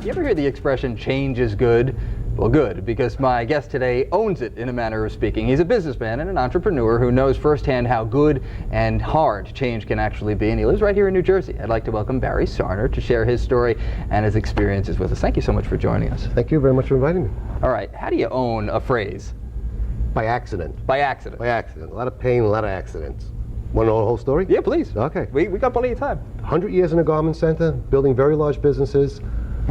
You ever hear the expression, change is good? Well, good, because my guest today owns it, in a manner of speaking. He's a businessman and an entrepreneur who knows firsthand how good and hard change can actually be, and he lives right here in New Jersey. I'd like to welcome Barry Sarner to share his story and his experiences with us. Thank you so much for joining us. Thank you very much for inviting me. All right, how do you own a phrase? By accident. By accident? By accident. A lot of pain, a lot of accidents. Want to know the whole story? Yeah, please. Okay. We got plenty of time. 100 years in a garment center, building very large businesses.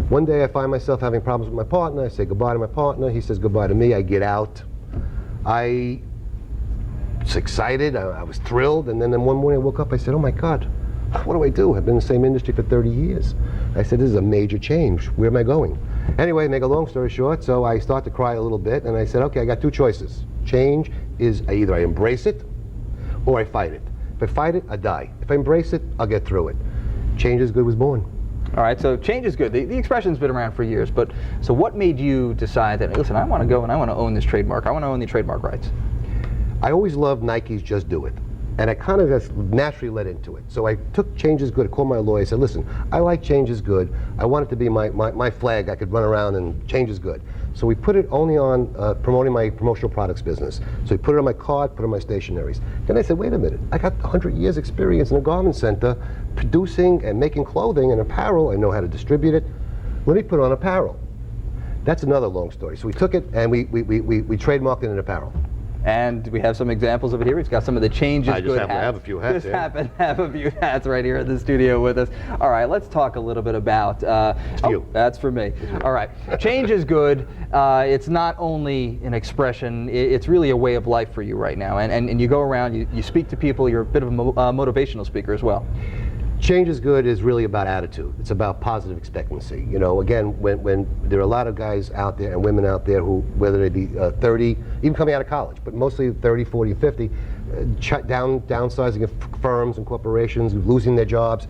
One day I find myself having problems with my partner. I say goodbye to my partner. He says goodbye to me. I get out. I was excited. I was thrilled. And then one morning I woke up. I said, oh my God, what do I do? I've been in the same industry for 30 years. I said, this is a major change. Where am I going? Anyway, make a long story short, so I start to cry a little bit. And I said, okay, I got two choices. Change is either I embrace it or I fight it. If I fight it, I die. If I embrace it, I'll get through it. Change is good was born. All right, so change is good. The expression's been around for years, but so what made you decide that, listen, I want to go and I want to own this trademark. I want to own the trademark rights. I always loved Nike's Just Do It. And I kind of just naturally led into it. So I took change is good, I called my lawyer, I said, listen, I like change is good. I want it to be my flag. I could run around and change is good. So we put it only on promoting my promotional products business. So we put it on my card, put it on my stationaries. Then I said, wait a minute, I got 100 years experience in a garment center producing and making clothing and apparel. I know how to distribute it. Let me put it on apparel. That's another long story. So we took it and we trademarked it in apparel. And we have some exammples of it here. He's got some of the changes. I just happen to have a few hats. Just happen to have a few hats right here in the studio with us. All right, let's talk a little bit about. You. That's for me. All right, change is good. It's not only an expression; it's really a way of life for you right now. And you go around, you speak to people. You're a bit of a motivational speaker as well. Change is good is really about attitude. It's about positive expectancy. You know, again, when there are a lot of guys out there and women out there who, whether they be 30, even coming out of college, but mostly 30, 40, 50, downsizing of firms and corporations, losing their jobs.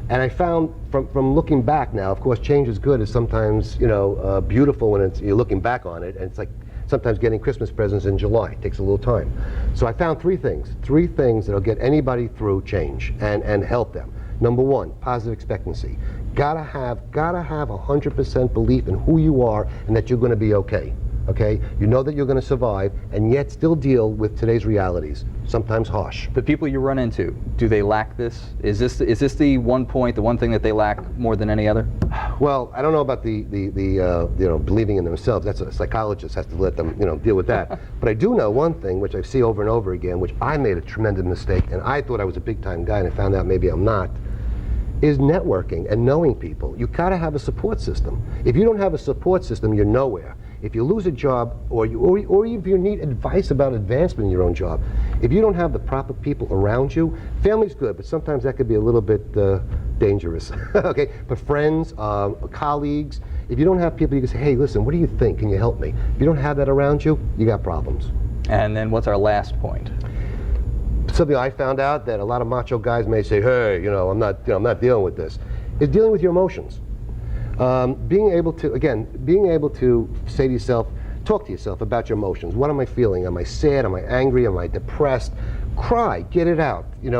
And I found from looking back now, of course, change is good is sometimes, you know, beautiful when you're looking back on it, and it's like sometimes getting Christmas presents in July. It takes a little time. So I found three things that'll get anybody through change and help them. Number one, positive expectancy. Gotta have 100% belief in who you are and that you're going to be okay. Okay, you know that you're going to survive, and yet still deal with today's realities. Sometimes harsh. The people you run into, do they lack this? Is this the one point, the one thing that they lack more than any other? Well, I don't know about the believing in themselves. That's a psychologist has to let them deal with that. But I do know one thing, which I see over and over again, which I made a tremendous mistake, and I thought I was a big time guy, and I found out maybe I'm not. Is networking and knowing people. You gotta have a support system. If you don't have a support system, you're nowhere. If you lose a job, or if you need advice about advancement in your own job, if you don't have the proper people around you, family's good, but sometimes that could be a little bit dangerous. Okay, but friends, colleagues, if you don't have people you can say, hey, listen, what do you think? Can you help me? If you don't have that around you, you got problems. And then what's our last point? Something I found out that a lot of macho guys may say, hey, I'm not dealing with this, is dealing with your emotions. Being able to say to yourself, talk to yourself about your emotions. What am I feeling? Am I sad? Am I angry? Am I depressed? Cry, get it out, and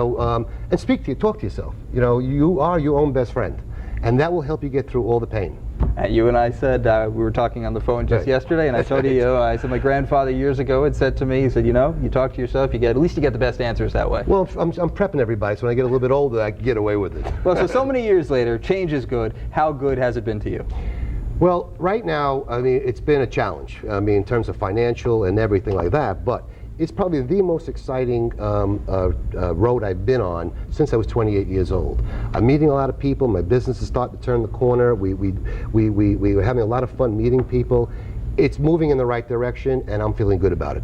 talk to yourself. You are your own best friend, and that will help you get through all the pain. You and I said, we were talking on the phone just yesterday, and I told you, I said my grandfather years ago had said to me, he said, you talk to yourself, at least you get the best answers that way. Well, I'm prepping everybody, so when I get a little bit older, I can get away with it. Well, so many years later, change is good. How good has it been to you? Well, right now, it's been a challenge, in terms of financial and everything like that, but it's probably the most exciting road I've been on since I was 28 years old. I'm meeting a lot of people. My business is starting to turn the corner. We were having a lot of fun meeting people. It's moving in the right direction, and I'm feeling good about it.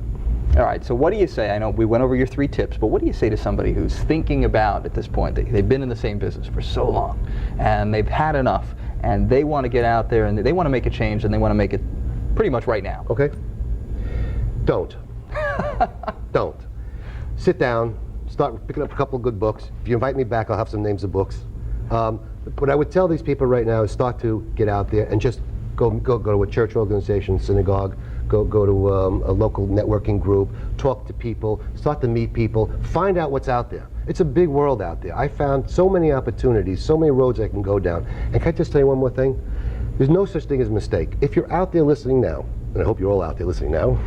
All right, so what do you say? I know we went over your 3 tips, but what do you say to somebody who's thinking about, at this point, they've been in the same business for so long, and they've had enough, and they want to get out there, and they want to make a change, and they want to make it pretty much right now? Okay. Don't. Don't. Sit down, start picking up a couple of good books. If you invite me back, I'll have some names of books. What I would tell these people right now is start to get out there and just go to a church organization, synagogue, go to a local networking group, talk to people, start to meet people, find out what's out there. It's a big world out there. I found so many opportunities, so many roads I can go down. And can I just tell you one more thing? There's no such thing as a mistake. If you're out there listening now, and I hope you're all out there listening now,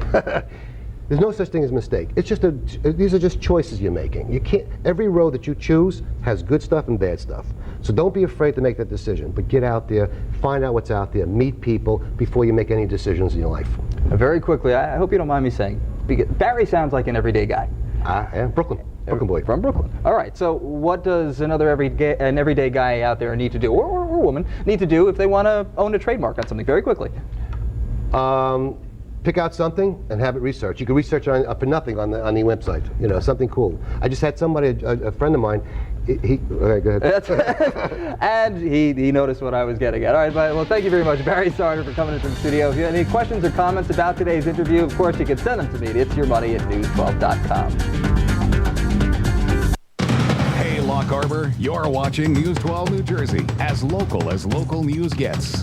there's no such thing as a mistake. It's just these are just choices you're making. You can't. Every road that you choose has good stuff and bad stuff. So don't be afraid to make that decision. But get out there, find out what's out there, meet people before you make any decisions in your life. Very quickly, I hope you don't mind me saying, because Barry sounds like an everyday guy. I am Brooklyn boy. From Brooklyn. All right. So what does an everyday guy out there need to do, or woman need to do, if they want to own a trademark on something? Very quickly. Pick out something and have it researched. You can research for nothing on the website. You know, something cool. I just had somebody, a friend of mine. Okay, go ahead. And he noticed what I was getting at. All right, well, thank you very much, Barry Sarner, for coming into the studio. If you have any questions or comments about today's interview, of course, you can send them to me at itsyourmoney@news12.com. Hey, Lock Harbor, you're watching News 12 New Jersey, as local news gets.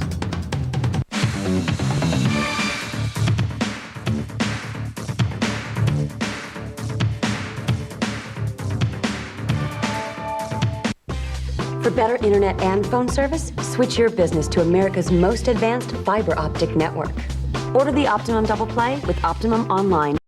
For better internet and phone service, switch your business to America's most advanced fiber optic network. Order the Optimum Double Play with Optimum Online.